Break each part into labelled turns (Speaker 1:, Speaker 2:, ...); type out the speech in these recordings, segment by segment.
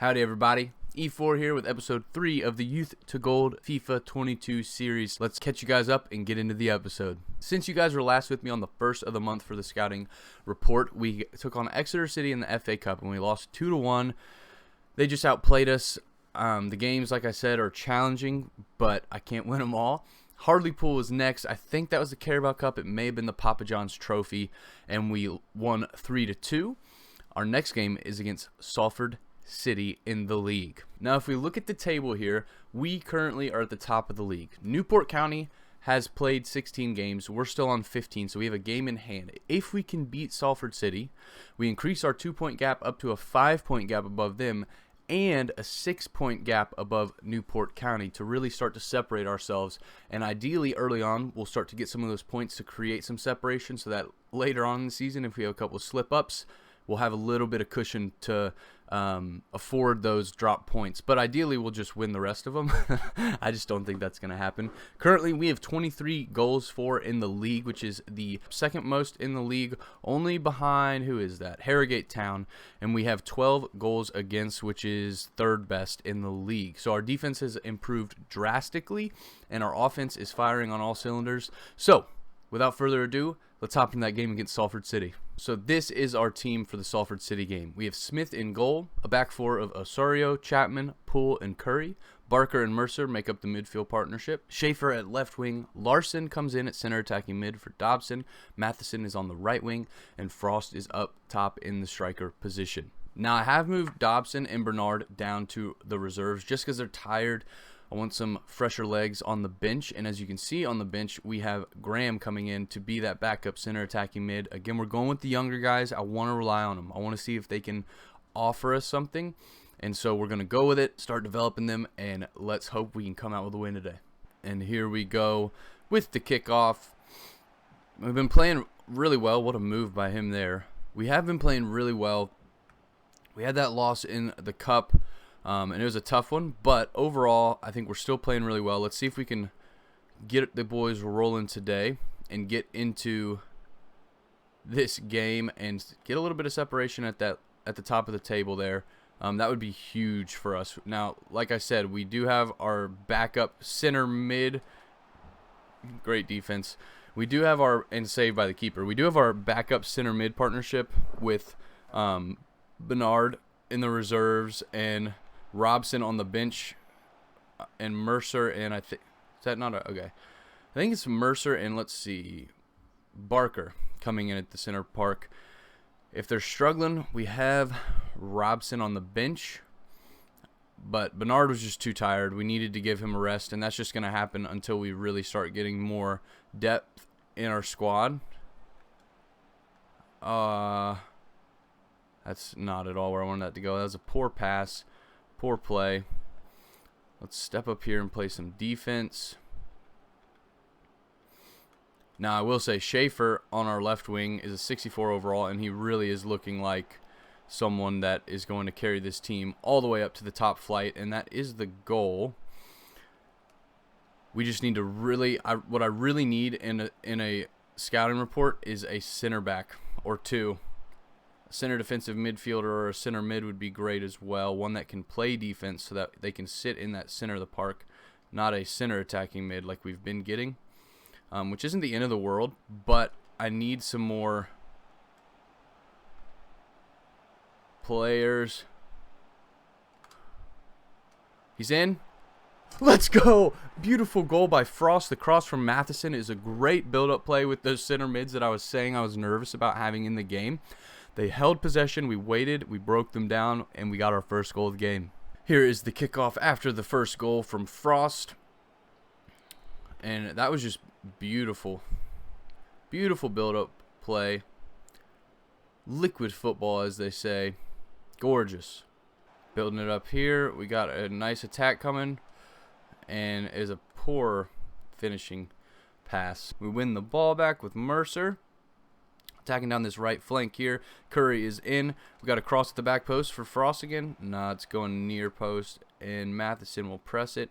Speaker 1: Howdy everybody, Efour here with episode 3 of the Youth to Gold FIFA 22 series. Let's catch you guys up and get into the episode. Since you guys were last with me on the first of the month for the scouting report, we took on Exeter City in the FA Cup and we lost 2-1. They just outplayed us. The games, like I said, are challenging, but I can't win them all. Hartlepool is next. I think that was the Carabao Cup. It may have been the Papa John's Trophy, and we won 3-2. Our next game is against Salford City in the league. Now, if we look at the table here, we currently are at the top of the league. Newport County has played 16 games. We're still on 15, so we have a game in hand. If we can beat Salford City, we increase our 2-point gap up to a 5-point gap above them and a 6-point gap above Newport County to really start to separate ourselves. And ideally, early on, we'll start to get some of those points to create some separation so that later on in the season, if we have a couple of slip-ups, we'll have a little bit of cushion to afford those drop points. But ideally, we'll just win the rest of them. I just don't think that's going to happen. Currently, we have 23 goals for in the league, which is the second most in the league, only behind, who is that? Harrogate Town. And we have 12 goals against, which is third best in the league. So our defense has improved drastically, and our offense is firing on all cylinders. So, without further ado, let's hop in that game against Salford City. So this is our team for the Salford City game. We have Smith in goal, a back four of Osorio, Chapman, Poole, and Curry. Barker and Mercer make up the midfield partnership. Schaefer at left wing. Larson comes in at center attacking mid for Dobson. Matheson is on the right wing, and Frost is up top in the striker position. Now I have moved Dobson and Bernard down to the reserves just because they're tired. I want some fresher legs on the bench, and as you can see on the bench, we have Graham coming in to be that backup center attacking mid. Again, we're going with the younger guys. I want to rely on them. I want to see if they can offer us something, and so we're going to go with it, start developing them, and let's hope we can come out with a win today. And here we go with the kickoff. We've been playing really well. What a move by him there. We have been playing really well. We had that loss in the cup. And it was a tough one, but overall, I think we're still playing really well. Let's see if we can get the boys rolling today and get into this game and get a little bit of separation at the top of the table there. That would be huge for us. Now, like I said, we do have our backup center mid. Great defense. We do have our, and saved by the keeper, we do have our backup center mid partnership with Bernard in the reserves and Robson on the bench, and Mercer, and I think, is that not a, okay. I think it's Mercer and, let's see, Barker coming in at the center park. If they're struggling, we have Robson on the bench, but Bernard was just too tired. We needed to give him a rest, and that's just going to happen until we really start getting more depth in our squad. That's not at all where I wanted that to go. That was a poor pass. Poor play. Let's step up here and play some defense. Now, I will say Schaefer on our left wing is a 64 overall, and he really is looking like someone that is going to carry this team all the way up to the top flight, and that is the goal. We just need to really, what I really need in a scouting report is a center back or two. Center defensive midfielder or a center mid would be great as well. One that can play defense so that they can sit in that center of the park, not a center attacking mid like we've been getting, which isn't the end of the world, but I need some more players. He's in. Let's go! Beautiful goal by Frost. The cross from Matheson is a great build-up play with those center mids that I was saying I was nervous about having in the game. They held possession, we waited, we broke them down, and we got our first goal of the game. Here is the kickoff after the first goal from Frost. And that was just beautiful. Beautiful build-up play. Liquid football, as they say. Gorgeous. Building it up here. We got a nice attack coming. And it is a poor finishing pass. We win the ball back with Mercer. Attacking down this right flank here. Curry is in. We got a cross at the back post for Frost again. Nah, it's going near post. And Matheson will press it.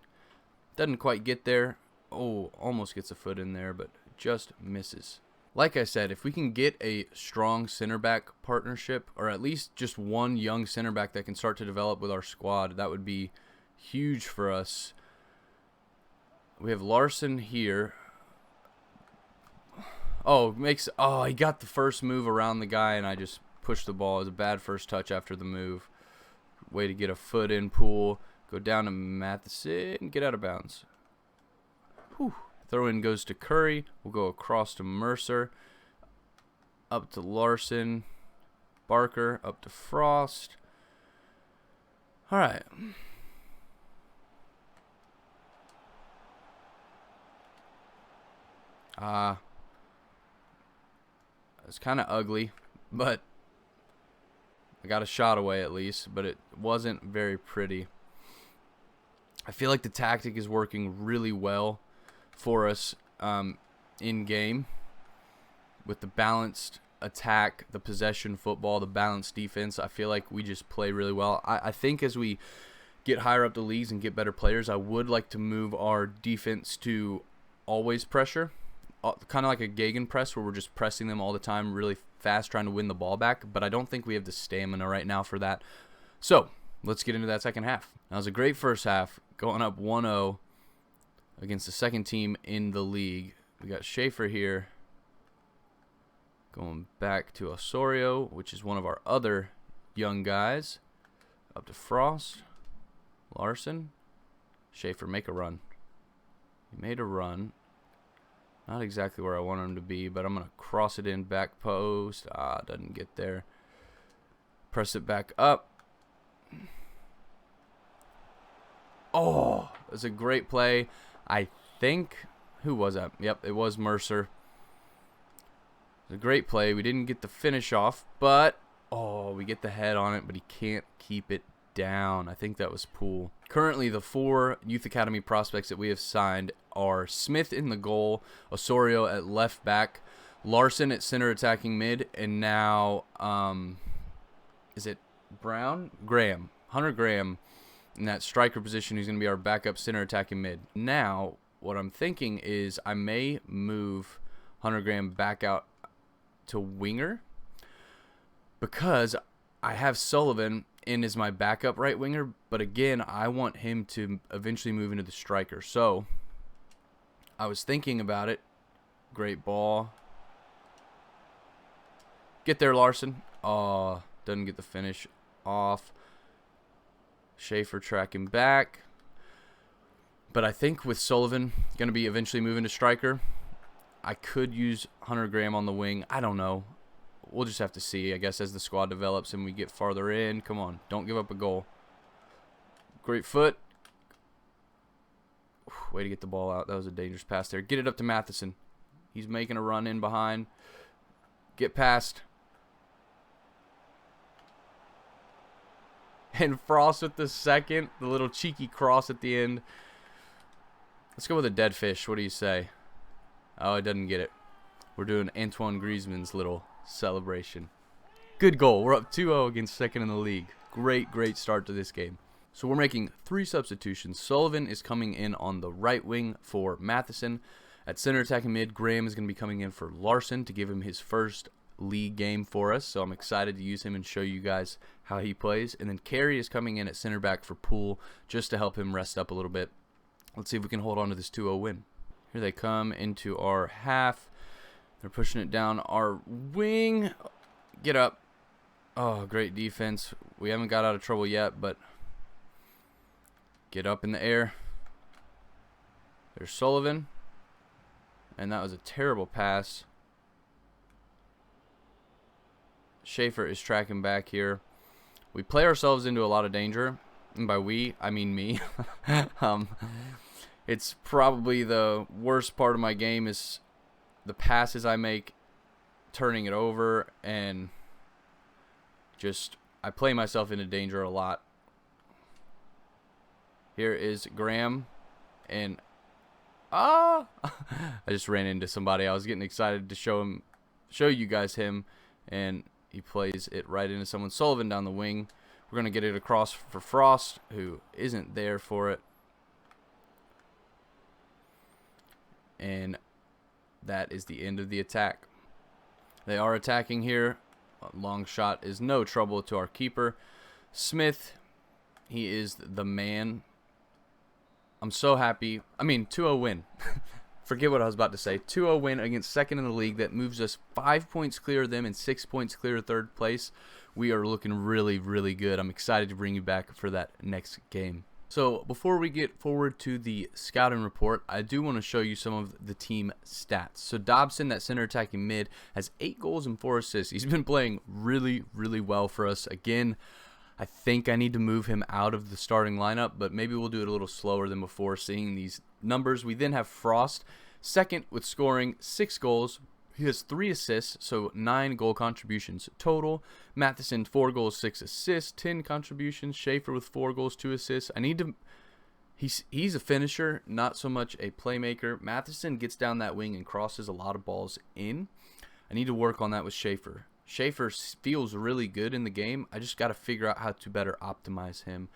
Speaker 1: Doesn't quite get there. Oh, almost gets a foot in there, but just misses. Like I said, if we can get a strong center back partnership, or at least just one young center back that can start to develop with our squad, that would be huge for us. We have Larson here. Oh, he got the first move around the guy, and I just pushed the ball. It was a bad first touch after the move. Way to get a foot in, Poole. Go down to Matheson. Get out of bounds. Whew. Throw in goes to Curry. We'll go across to Mercer. Up to Larson. Barker. Up to Frost. All right. It's kind of ugly, but I got a shot away at least, but it wasn't very pretty. I feel like the tactic is working really well for us in game with the balanced attack, the possession football, the balanced defense. I feel like we just play really well. I think as we get higher up the leagues and get better players, I would like to move our defense to always pressure, kind of like a gegenpress where we're just pressing them all the time really fast, trying to win the ball back. But I don't think we have the stamina right now for that. So let's get into that second half. That was a great first half, going up 1-0 against the second team in the league. We got Schaefer here going back to Osorio, which is one of our other young guys. Up to Frost. Larson. Schaefer, make a run. He made a run. Not exactly where I want him to be, but I'm going to cross it in back post. Doesn't get there. Press it back up. Oh, it was a great play. I think, who was that? Yep, it was Mercer. It was a great play. We didn't get the finish off, but, we get the head on it, but he can't keep it down. I think that was Poole. Currently, the 4 Youth Academy prospects that we have signed are Smith in the goal, Osorio at left back, Larson at center attacking mid, and now, is it Brown? Graham. Hunter Graham in that striker position, who's going to be our backup center attacking mid. Now, what I'm thinking is I may move Hunter Graham back out to winger because I have Sullivan in as my backup right winger, but again, I want him to eventually move into the striker. So I was thinking about it. Great ball. Get there, Larson. Doesn't get the finish off. Schaefer tracking back. But I think with Sullivan going to be eventually moving to striker, I could use Hunter Graham on the wing. I don't know. We'll just have to see, I guess, as the squad develops and we get farther in. Come on, don't give up a goal. Great foot. Way to get the ball out. That was a dangerous pass there. Get it up to Matheson. He's making a run in behind. Get past. And Frost with the second. The little cheeky cross at the end. Let's go with a dead fish. What do you say? Oh, it doesn't get it. We're doing Antoine Griezmann's little celebration. Good goal. We're up 2-0 against second in the league. Great start to this game. So we're making 3 substitutions. Sullivan is coming in on the right wing for Matheson. At center attacking mid, Graham is going to be coming in for Larson to give him his first league game for us. So I'm excited to use him and show you guys how he plays. And then Carey is coming in at center back for Poole just to help him rest up a little bit. Let's see if we can hold on to this 2-0 win. Here they come into our half. They're pushing it down our wing. Get up. Oh, great defense. We haven't got out of trouble yet, but get up in the air. There's Sullivan. And that was a terrible pass. Schaefer is tracking back here. We play ourselves into a lot of danger. And by we, I mean me. It's probably the worst part of my game is the passes I make, turning it over, and just I play myself into danger a lot. Here is Graham, and I just ran into somebody. I was getting excited to show you guys him, and he plays it right into someone. Sullivan down the wing. We're going to get it across for Frost, who isn't there for it. And that is the end of the attack. They are attacking here. A long shot is no trouble to our keeper. Smith, he is the man. I'm so happy. I mean, 2-0 win. Forget what I was about to say. 2-0 win against second in the league. That moves us 5 points clear of them and 6 points clear of third place. We are looking really, really good. I'm excited to bring you back for that next game. So before we get forward to the scouting report, I do want to show you some of the team stats. So Dobson, that center attacking mid, has 8 goals and 4 assists. He's been playing really, really well for us. Again, I think I need to move him out of the starting lineup, but maybe we'll do it a little slower than before, seeing these numbers. We then have Frost, second with scoring 6 goals. He has 3 assists, so 9 goal contributions total. Matheson, 4 goals, 6 assists, 10 contributions. Schaefer with 4 goals, 2 assists. I need to... He's a finisher, not so much a playmaker. Matheson gets down that wing and crosses a lot of balls in. I need to work on that with Schaefer. Schaefer feels really good in the game. I just got to figure out how to better optimize him.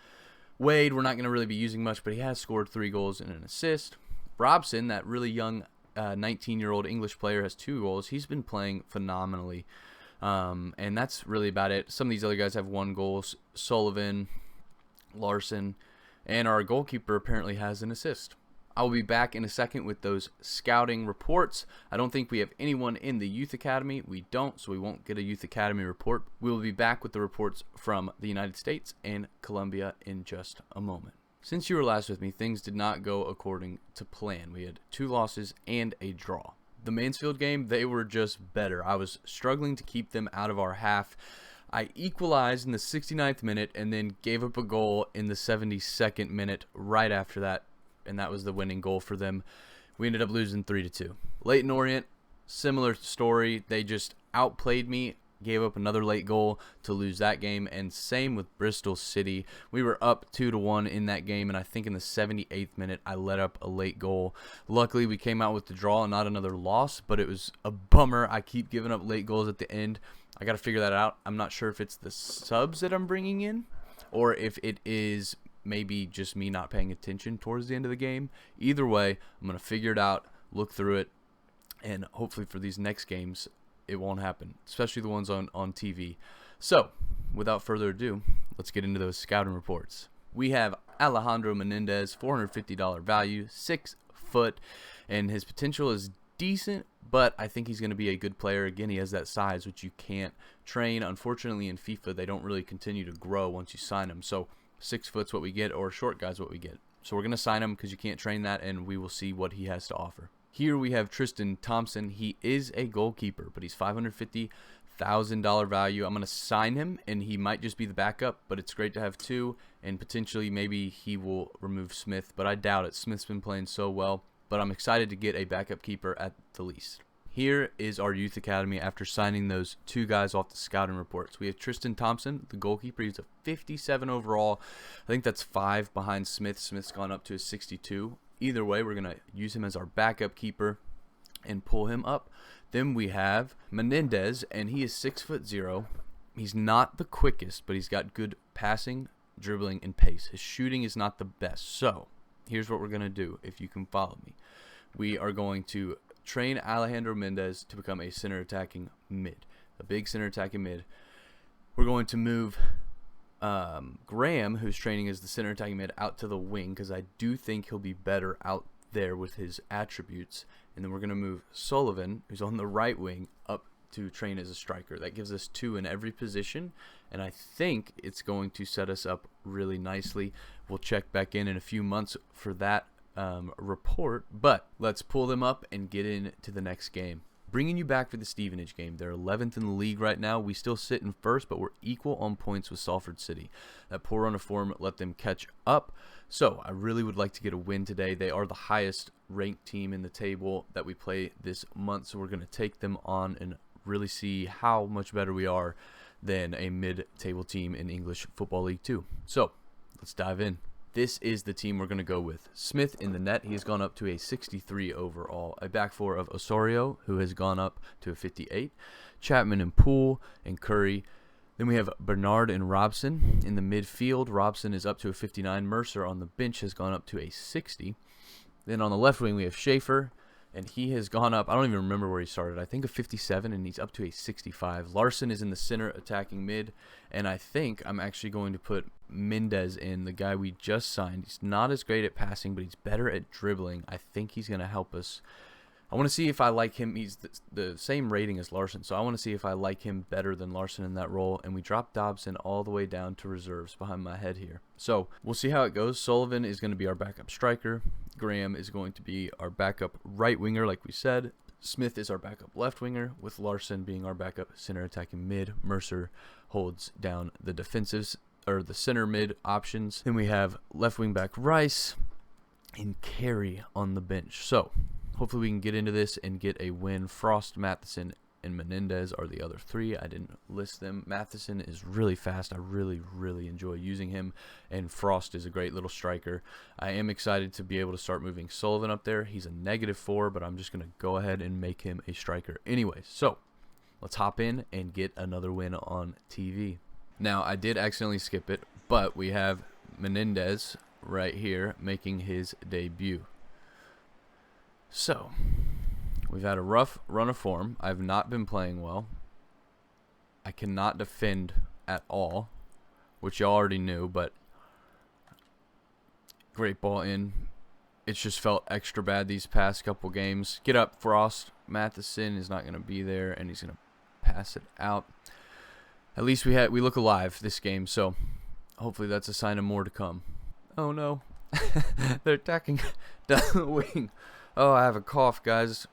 Speaker 1: Wade, we're not going to really be using much, but he has scored 3 goals and an assist. Robson, that really young 19-year-old English player, has 2 goals. He's been playing phenomenally, and that's really about it. Some of these other guys have 1 goal. Sullivan, Larson, and our goalkeeper apparently has an assist. I will be back in a second with those scouting reports. I don't think we have anyone in the Youth Academy. We don't, so we won't get a Youth Academy report. We will be back with the reports from the United States and Colombia in just a moment. Since you were last with me, things did not go according to plan. We had 2 losses and a draw. The Mansfield game, they were just better. I was struggling to keep them out of our half. I equalized in the 69th minute and then gave up a goal in the 72nd minute right after that, and that was the winning goal for them. We ended up losing 3-2. Leyton Orient, similar story. They just outplayed me. Gave up another late goal to lose that game, and same with Bristol City. We were up 2-1 in that game, and I think in the 78th minute I let up a late goal. Luckily we came out with the draw and not another loss, but it was a bummer. I keep giving up late goals at the end. I got to figure that out. I'm not sure if it's the subs that I'm bringing in or if it is maybe just me not paying attention towards the end of the game. Either way, I'm going to figure it out, look through it, and hopefully for these next games it won't happen, especially the ones on TV. So, without further ado, let's get into those scouting reports. We have Alejandro Menendez, $450 value, 6 foot, and his potential is decent, but I think he's going to be a good player. Again, he has that size, which you can't train. Unfortunately, in FIFA, they don't really continue to grow once you sign them. So, 6 foot's what we get, or short guy's what we get. So, we're going to sign him because you can't train that, and we will see what he has to offer. Here we have Tristan Thompson. He is a goalkeeper, but he's $550,000 value. I'm going to sign him, and he might just be the backup, but it's great to have 2, and potentially maybe he will remove Smith, but I doubt it. Smith's been playing so well, but I'm excited to get a backup keeper at the least. Here is our Youth Academy after signing those 2 guys off the scouting reports. We have Tristan Thompson, the goalkeeper. He's a 57 overall. I think that's 5 behind Smith. Smith's gone up to a 62. Either way, we're going to use him as our backup keeper and pull him up. Then we have Menendez, and he is 6'0". He's not the quickest, but he's got good passing, dribbling, and pace. His shooting is not the best. So, here's what we're going to do, if you can follow me. We are going to train Alejandro Menendez to become a center attacking mid, a big center attacking mid. We're going to move Graham, who's training as the center attacking mid, out to the wing because I do think he'll be better out there with his attributes. And then we're going to move Sullivan, who's on the right wing, up to train as a striker. That gives us 2 in every position, and I think it's going to set us up really nicely. We'll check back in a few months for that report, but let's pull them up and get into the next game. Bringing you back for the Stevenage game. They're 11th in the league right now. We still sit in first, but we're equal on points with Salford City. That poor run of form let them catch up. So I really would like to get a win today. They are the highest ranked team in the table that we play this month, so we're going to take them on and really see how much better we are than a mid-table team in English Football League 2. So let's dive in. This is the team we're going to go with. Smith in the net. He has gone up to a 63 overall. A back 4 of Osorio, who has gone up to a 58. Chapman and Poole and Curry. Then we have Bernard and Robson in the midfield. Robson is up to a 59. Mercer on the bench has gone up to a 60. Then on the left wing we have Schaefer And he has gone up. I don't even remember where he started. I think a 57, and he's up to a 65. Larson is in the center attacking mid. And I think I'm actually going to put Mendez in, the guy we just signed. He's not as great at passing, but he's better at dribbling. I think he's going to help us. I want to see if I like him. He's the same rating as Larson, so I want to see if I like him better than Larson in that role. And we drop Dobson all the way down to reserves behind my head here. So we'll see how it goes. Sullivan is going to be our backup striker. Graham is going to be our backup right winger, like we said. Smith is our backup left winger, with Larson being our backup center attacking mid. Mercer holds down the defensives, or the center mid options. Then we have left wing back Rice and Carey on the bench. So hopefully we can get into this and get a win. Frost, Matheson, and Menendez are the other three. I didn't list them. Matheson is really fast. I really enjoy using him. And Frost is a great little striker. I am excited to be able to start moving Sullivan up there. He's a -4, but I'm just going to go ahead and make him a striker anyway. So let's hop in and get another win on TV. Now, I did accidentally skip it, but we have Menendez right here making his debut. So we've had a rough run of form. I've not been playing well. I cannot defend at all, which you already knew, but great ball in. It's just felt extra bad these past couple games. Get up, Frost. Matheson is not going to be there, and he's going to pass it out. At least we look alive this game, so hopefully that's a sign of more to come. Oh, no. They're attacking down the wing. Oh, I have a cough, guys.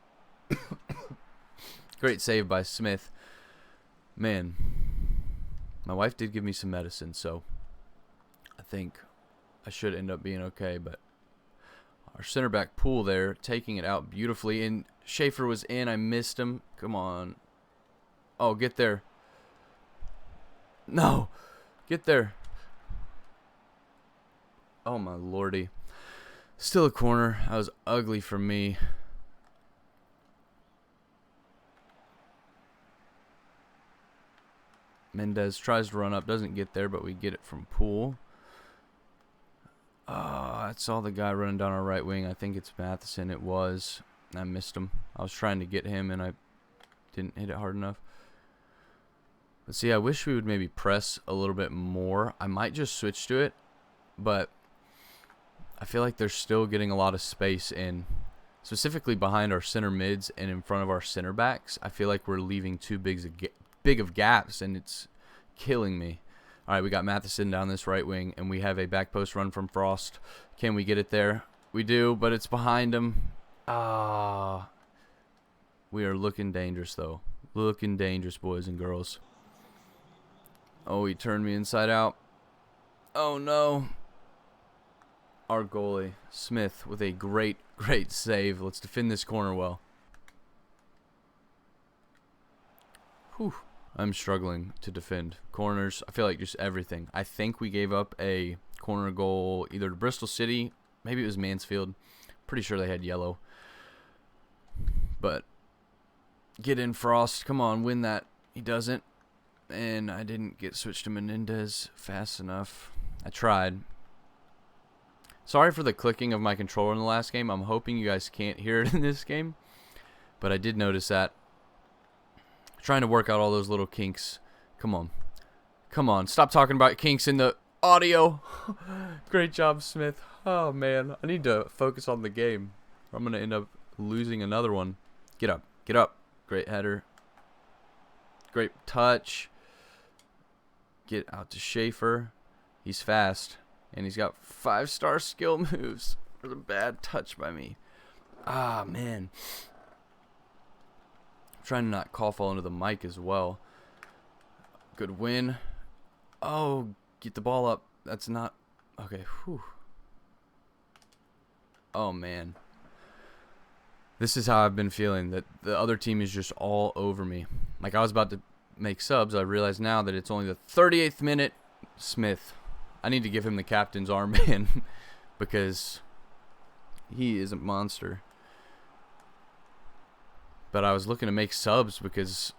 Speaker 1: Great save by Smith. Man, my wife did give me some medicine, so I think I should end up being okay. But our center back Poole there, taking it out beautifully. And Schaefer was in. I missed him. Come on. Oh, get there. No. Get there. Oh, my lordy. Still a corner. That was ugly for me. Mendez tries to run up, doesn't get there, but we get it from Poole. I saw the guy running down our right wing. I think it's Matheson. It was. I missed him. I was trying to get him, and I didn't hit it hard enough. But see, I wish we would maybe press a little bit more. I might just switch to it, but I feel like they're still getting a lot of space in, specifically behind our center mids and in front of our center backs. I feel like we're leaving too big of gaps, and it's killing me. All right, we got Matheson down this right wing, and we have a back post run from Frost. Can we get it there? We do, but it's behind him. We are looking dangerous, though. Looking dangerous, boys and girls. Oh, he turned me inside out. Oh, no. Our goalie, Smith, with a great save. Let's defend this corner well. Whew. I'm struggling to defend corners. I feel like just everything. I think we gave up a corner goal either to Bristol City. Maybe it was Mansfield. Pretty sure they had yellow. But get in, Frost. Come on, win that. He doesn't. And I didn't get switched to Menendez fast enough. I tried. Sorry for the clicking of my controller in the last game. I'm hoping you guys can't hear it in this game. But I did notice that. Trying to work out all those little kinks. Come on. Come on. Stop talking about kinks in the audio. Great job, Smith. Oh, man. I need to focus on the game, or I'm going to end up losing another one. Get up. Get up. Great header. Great touch. Get out to Schaefer. He's fast. And he's got 5-star skill moves. It was a bad touch by me. Ah, man. I'm trying to not cough all into the mic as well. Good win. Oh, get the ball up. That's not... Okay, whew. Oh, man. This is how I've been feeling, that the other team is just all over me. Like, I was about to make subs. I realize now that it's only the 38th minute. Smith. I need to give him the captain's armband because he is a monster. But I was looking to make subs because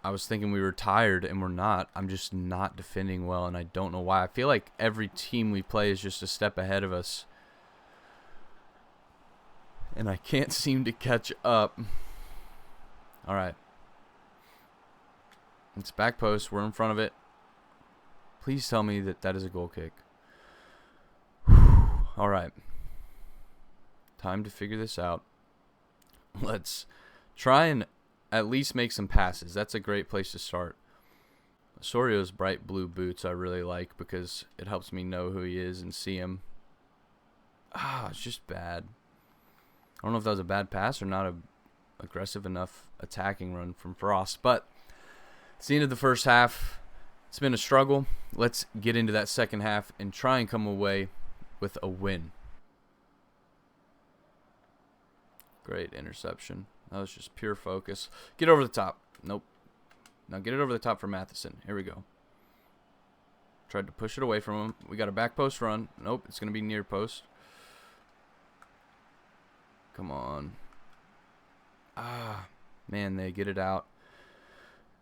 Speaker 1: I was thinking we were tired, and we're not. I'm just not defending well, and I don't know why. I feel like every team we play is just a step ahead of us. and I can't seem to catch up. All right. It's back post. We're in front of it. Please tell me that that is a goal kick. All right. Time to figure this out. Let's try and at least make some passes. That's a great place to start. Osorio's bright blue boots I really like because it helps me know who he is and see him. It's just bad. I don't know if that was a bad pass or not a aggressive enough attacking run from Frost, but it's the end of the first half. It's been a struggle. Let's get into that second half and try and come away with a win. Great interception. That was just pure focus. Get over the top. Nope. Now get it over the top for Matheson. Here we go. Tried to push it away from him. We got a back post run. Nope, it's going to be near post. Come on. Man, they get it out.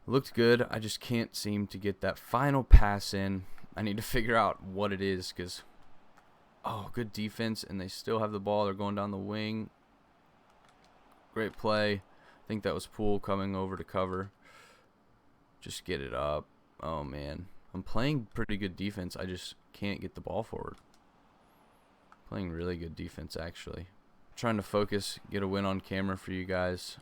Speaker 1: Looked good. I just can't seem to get that final pass in. I need to figure out what it is because, good defense, and they still have the ball. They're going down the wing. Great play. I think that was Poole coming over to cover. Just get it up. Oh, man. I'm playing pretty good defense. I just can't get the ball forward. Playing really good defense, actually. Trying to focus, get a win on camera for you guys.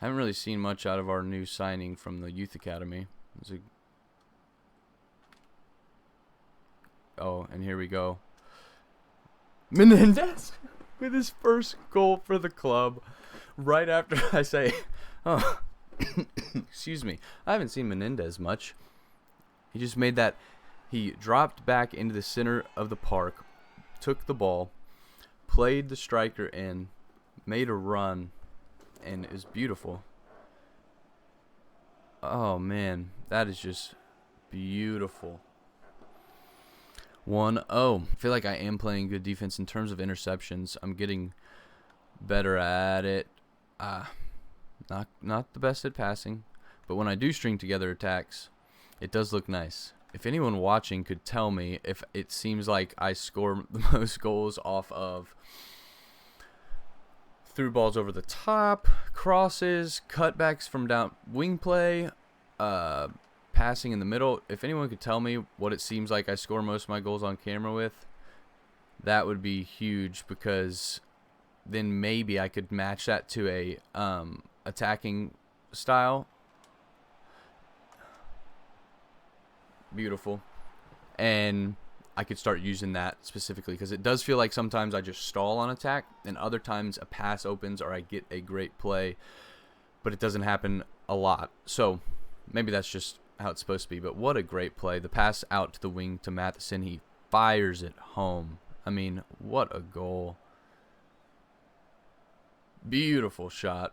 Speaker 1: Haven't really seen much out of our new signing from the youth academy. And here we go. Menendez with his first goal for the club. Right after I say, excuse me. I haven't seen Menendez much. He just made that. He dropped back into the center of the park, took the ball, played the striker in, made a run, and it was beautiful. Oh, man. That is just beautiful. 1-0. I feel like I am playing good defense in terms of interceptions. I'm getting better at it. Not the best at passing, but when I do string together attacks, it does look nice. If anyone watching could tell me if it seems like I score the most goals off of through balls over the top, crosses, cutbacks from down wing play, passing in the middle. If anyone could tell me what it seems like I score most of my goals on camera with, that would be huge because then maybe I could match that to a attacking style. Beautiful. And I could start using that specifically because it does feel like sometimes I just stall on attack and other times a pass opens or I get a great play, but it doesn't happen a lot. So maybe that's just how it's supposed to be, but what a great play. The pass out to the wing to Matheson, he fires it home. I mean, what a goal. Beautiful shot.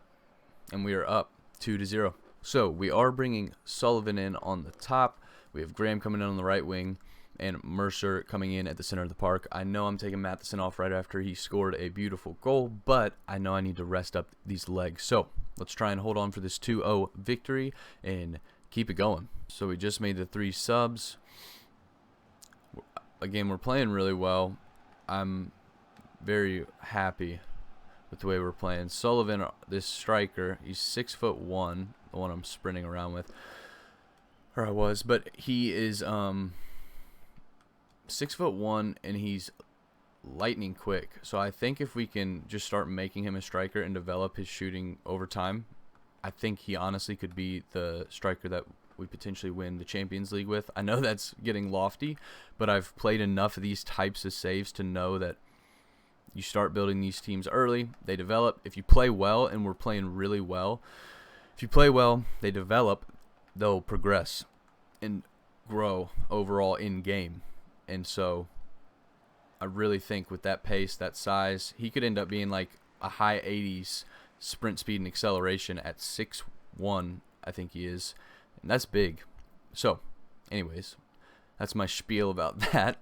Speaker 1: And we are up 2-0. So we are bringing Sullivan in on the top. We have Graham coming in on the right wing and Mercer coming in at the center of the park. I know I'm taking Matheson off right after he scored a beautiful goal, but I know I need to rest up these legs. So let's try and hold on for this 2-0 victory and keep it going. So we just made the 3 subs. Again, we're playing really well. I'm very happy with the way we're playing. Sullivan, this striker, he's 6'1", the one I'm sprinting around with. Or I was, but he is 6'1", and he's lightning quick. So I think if we can just start making him a striker and develop his shooting over time, I think he honestly could be the striker that we potentially win the Champions League with. I know that's getting lofty, but I've played enough of these types of saves to know that you start building these teams early, they develop. If you play well, and we're playing really well, if you play well, they develop, they'll progress and grow overall in game. And so I really think with that pace, that size, he could end up being like a high 80s sprint speed and acceleration at 6'1", I think he is. And that's big. So, anyways, that's my spiel about that.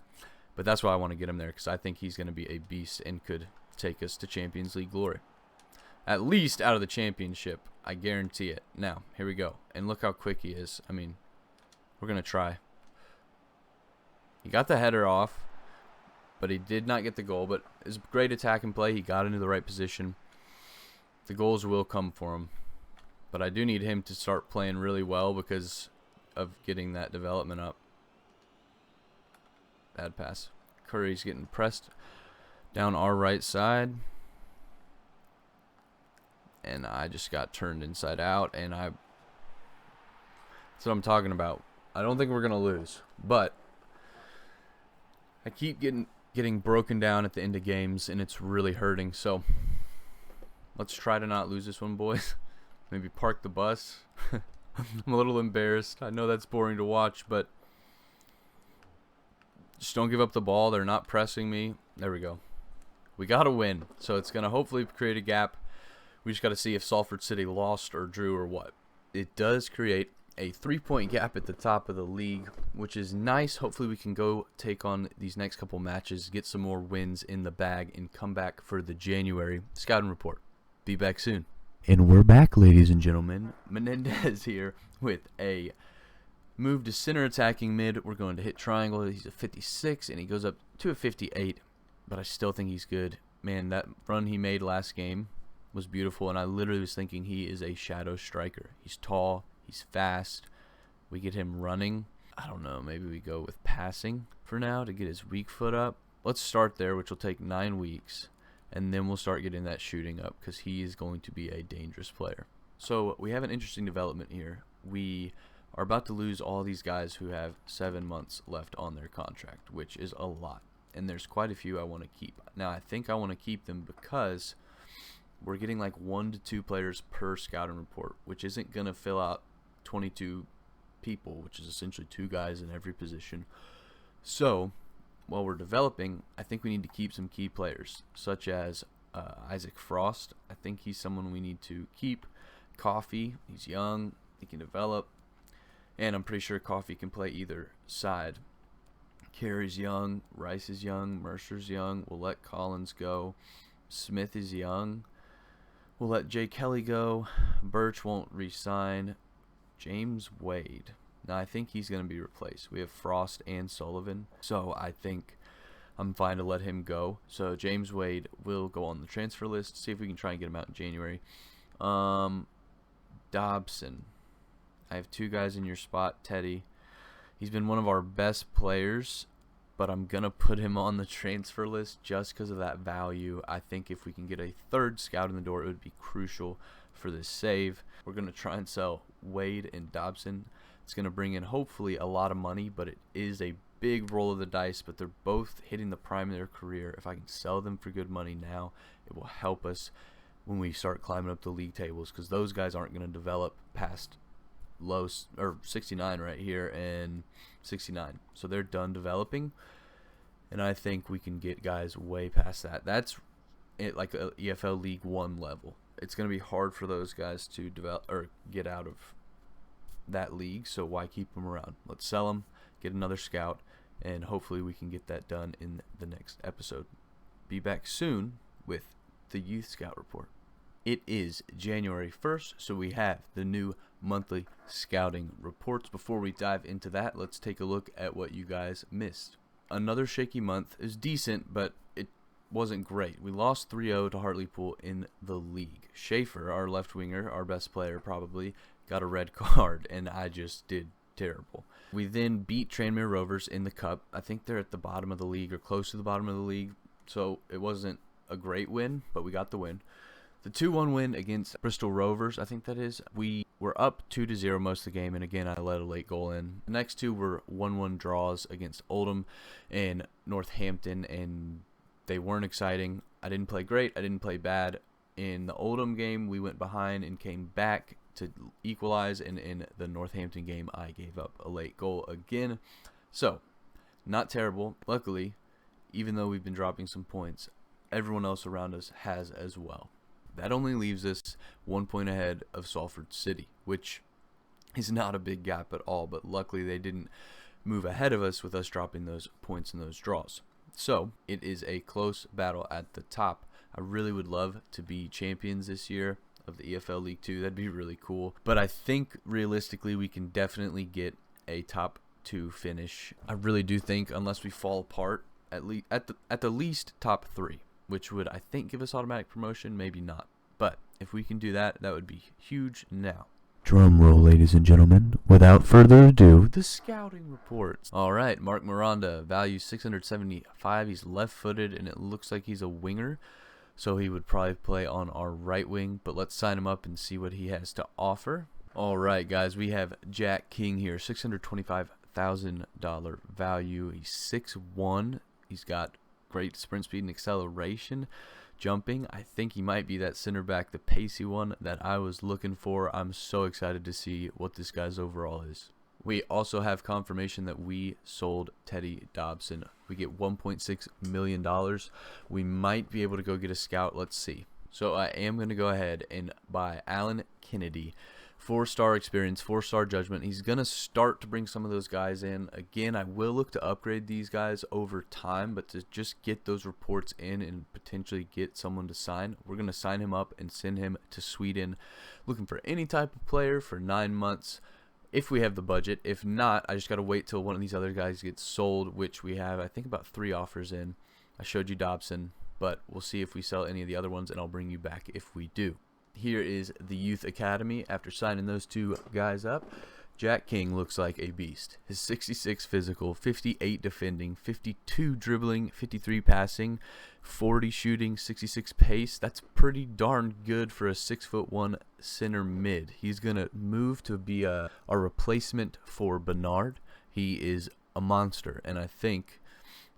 Speaker 1: But that's why I want to get him there, because I think he's going to be a beast and could take us to Champions League glory. At least out of the championship. I guarantee it. Now, here we go. And look how quick he is. I mean, we're going to try. He got the header off. but he did not get the goal. But it was great attack and play. He got into the right position. The goals will come for him. But I do need him to start playing really well because of getting that development up. Bad pass. Curry's getting pressed down our right side. And I just got turned inside out. And that's what I'm talking about. I don't think we're going to lose. But I keep getting broken down at the end of games, and it's really hurting. So let's try to not lose this one, boys. Maybe park the bus. I'm a little embarrassed. I know that's boring to watch, but just don't give up the ball. They're not pressing me. There we go. We got to win. So it's going to hopefully create a gap. We just got to see if Salford City lost or drew or what. It does create a 3-point gap at the top of the league, which is nice. Hopefully we can go take on these next couple matches, get some more wins in the bag, and come back for the January scouting report. Be back soon. And we're back, ladies and gentlemen. Menendez here with a move to center attacking mid. We're going to hit triangle. He's a 56, and he goes up to a 58, but I still think he's good. Man, that run he made last game was beautiful, and I literally was thinking he is a shadow striker. He's tall. He's fast. We get him running. I don't know. Maybe we go with passing for now to get his weak foot up. Let's start there, which will take 9 weeks. And then we'll start getting that shooting up because he is going to be a dangerous player. So we have an interesting development here. We are about to lose all these guys who have 7 months left on their contract, which is a lot. And there's quite a few I want to keep. Now, I think I want to keep them because we're getting like 1 to 2 players per scouting report, which isn't going to fill out 22 people, which is essentially 2 guys in every position. So while we're developing, I think we need to keep some key players, such as Isaac Frost. I think he's someone we need to keep. Coffee, he's young, he can develop, and I'm pretty sure Coffee can play either side. Carey's young, Rice is young, Mercer's young. We'll let Collins go. Smith is young. We'll let Jay Kelly go. Birch won't re-sign. James Wade. Now, I think he's going to be replaced. We have Frost and Sullivan, so I think I'm fine to let him go. So James Wade will go on the transfer list. See if we can try and get him out in January. Dobson. I have 2 guys in your spot. Teddy. He's been one of our best players, but I'm going to put him on the transfer list just because of that value. I think if we can get a 3rd scout in the door, it would be crucial for this save. We're going to try and sell Wade and Dobson. It's going to bring in hopefully a lot of money, but it is a big roll of the dice, but they're both hitting the prime of their career. If I can sell them for good money now, it will help us when we start climbing up the league tables, because those guys aren't going to develop past low or 69 right here and 69. So they're done developing, and I think we can get guys way past that. That's it, like a EFL League 1 level. It's going to be hard for those guys to develop or get out of that league, so why keep them around? Let's sell them, get another scout, and hopefully we can get that done in the next episode. Be back soon with the Youth Scout Report. It is January 1st, so we have the new monthly scouting reports. Before we dive into that, let's take a look at what you guys missed. Another shaky month is decent, but it wasn't great. We lost 3-0 to Hartlepool in the league. Schaefer, our left winger, our best player probably, got a red card, and I just did terrible. We then beat Tranmere Rovers in the cup. I think they're at the bottom of the league or close to the bottom of the league, so it wasn't a great win, but we got the win. The 2-1 win against Bristol Rovers, I think that is, we were up 2-0 most of the game, and again, I let a late goal in. The next 2 were 1-1 draws against Oldham and Northampton, and they weren't exciting. I didn't play great. I didn't play bad. In the Oldham game, we went behind and came back to equalize, and in the Northampton game, I gave up a late goal again. So, not terrible. Luckily, even though we've been dropping some points, everyone else around us has as well. That only leaves us 1 point ahead of Salford City, which is not a big gap at all, but luckily they didn't move ahead of us with us dropping those points in those draws. So, it is a close battle at the top. I really would love to be champions this year of the EFL League 2. That'd be really cool. But I think realistically we can definitely get a top 2 finish. I really do think, unless we fall apart at the least top 3, which would, I think, give us automatic promotion, maybe not. But if we can do that, that would be huge. Now, drum roll, ladies and gentlemen. Without further ado, the scouting reports. All right, Mark Miranda, value 675. He's left-footed, and it looks like he's a winger, so he would probably play on our right wing. But let's sign him up and see what he has to offer. All right, guys, we have Jack King here, $625,000 value. He's 6'1". He's got great sprint speed and acceleration. Jumping, I think he might be that center back, the pacey one that I was looking for. I'm so excited to see what this guy's overall is. We also have confirmation that we sold Teddy Dobson. We get $1.6 million. We might be able to go get a scout. Let's see. So I am going to go ahead and buy Alan Kennedy. 4-star experience, 4-star judgment. He's going to start to bring some of those guys in. Again, I will look to upgrade these guys over time, but to just get those reports in and potentially get someone to sign, we're going to sign him up and send him to Sweden. Looking for any type of player for 9 months if we have the budget. If not, I just got to wait till one of these other guys gets sold, which we have, I think, about 3 offers in. I showed you Dobson, but we'll see if we sell any of the other ones, and I'll bring you back if we do. Here is the Youth Academy. After signing those 2 guys up, Jack King looks like a beast. His 66 physical, 58 defending, 52 dribbling, 53 passing, 40 shooting, 66 pace. That's pretty darn good for a 6'1" center mid. He's going to move to be a replacement for Bernard. He is a monster, and I think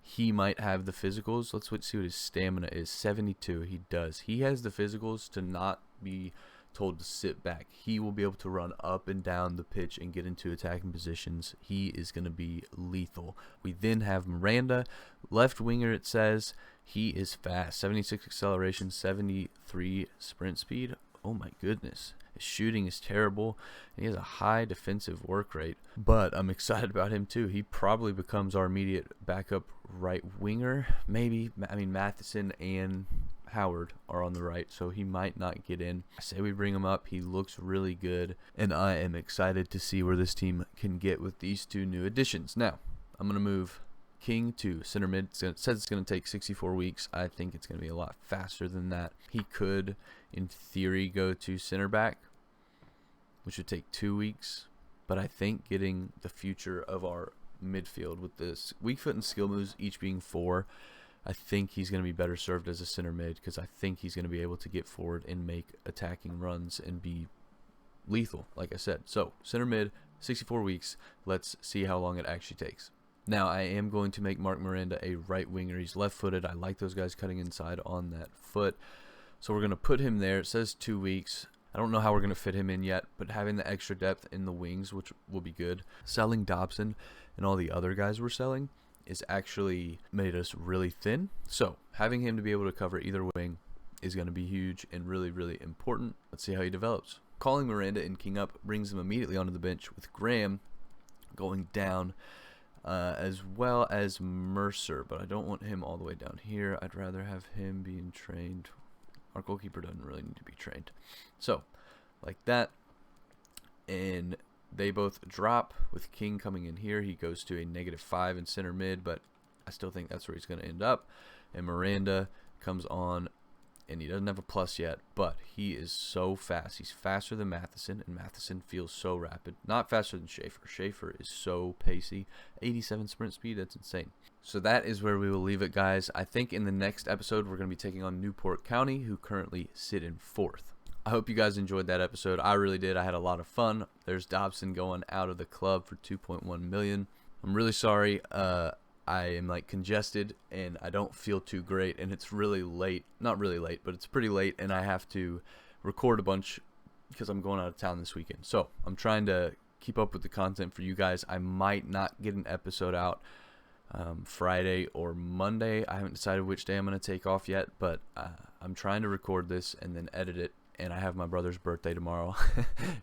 Speaker 1: he might have the physicals. Let's see what his stamina is. 72. He does. He has the physicals to not be told to sit back. He will be able to run up and down the pitch and get into attacking positions. He is going to be lethal. We then have Miranda, left winger. It says he is fast. 76 acceleration, 73 sprint speed. Oh my goodness. His shooting is terrible. He has a high defensive work rate, but I'm excited about him too. He probably becomes our immediate backup right winger. Maybe. I mean, Matheson and Howard are on the right, so he might not get in. I say we bring him up. He looks really good, and I am excited to see where this team can get with these 2 new additions. Now, I'm going to move King to center mid. It says it's going to take 64 weeks. I think it's going to be a lot faster than that. He could, in theory, go to center back, which would take 2 weeks, but I think getting the future of our midfield with this weak foot and skill moves each being 4, I think he's going to be better served as a center mid, because I think he's going to be able to get forward and make attacking runs and be lethal, like I said. So, center mid, 64 weeks. Let's see how long it actually takes. Now, I am going to make Mark Miranda a right winger. He's left-footed. I like those guys cutting inside on that foot. So, we're going to put him there. It says 2 weeks. I don't know how we're going to fit him in yet, but having the extra depth in the wings, which will be good. Selling Dobson and all the other guys we're selling is actually made us really thin. So having him to be able to cover either wing is going to be huge and really, really important. Let's see how he develops. Calling Miranda and King up brings him immediately onto the bench, with Graham going down as well as Mercer, but I don't want him all the way down here. I'd rather have him being trained. Our goalkeeper doesn't really need to be trained. So like that, and they both drop, with King coming in here. He goes to a -5 in center mid, but I still think that's where he's going to end up. And Miranda comes on, and he doesn't have a plus yet, but he is so fast. He's faster than Matheson, and Matheson feels so rapid. Not faster than Schaefer. Schaefer is so pacey. 87 sprint speed, that's insane. So that is where we will leave it, guys. I think in the next episode, we're going to be taking on Newport County, who currently sit in 4th. I hope you guys enjoyed that episode. I really did. I had a lot of fun. There's Dobson going out of the club for $2.1 million. I'm really sorry. I am like congested and I don't feel too great, and it's really late. Not really late, but it's pretty late, and I have to record a bunch because I'm going out of town this weekend. So I'm trying to keep up with the content for you guys. I might not get an episode out Friday or Monday. I haven't decided which day I'm going to take off yet, but I'm trying to record this and then edit it. And I have my brother's birthday tomorrow.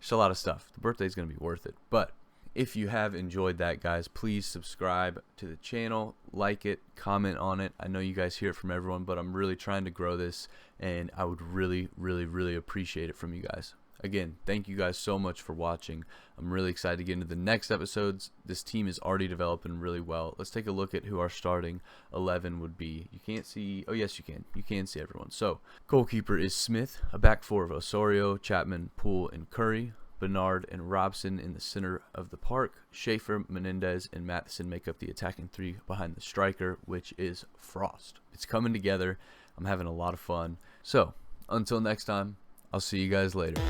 Speaker 1: It's a lot of stuff. The birthday is going to be worth it. But if you have enjoyed that, guys, please subscribe to the channel, like it, comment on it. I know you guys hear it from everyone, but I'm really trying to grow this, and I would really, really, really appreciate it from you guys. Again, thank you guys so much for watching. I'm really excited to get into the next episodes. This team is already developing really well. Let's take a look at who our starting 11 would be. You can't see, oh yes you can. You can see everyone. So, goalkeeper is Smith, a back four of Osorio, Chapman, Poole, and Curry. Bernard and Robson in the center of the park. Schaefer, Menendez, and Matheson make up the attacking three behind the striker, which is Frost. It's coming together. I'm having a lot of fun. So, until next time, I'll see you guys later.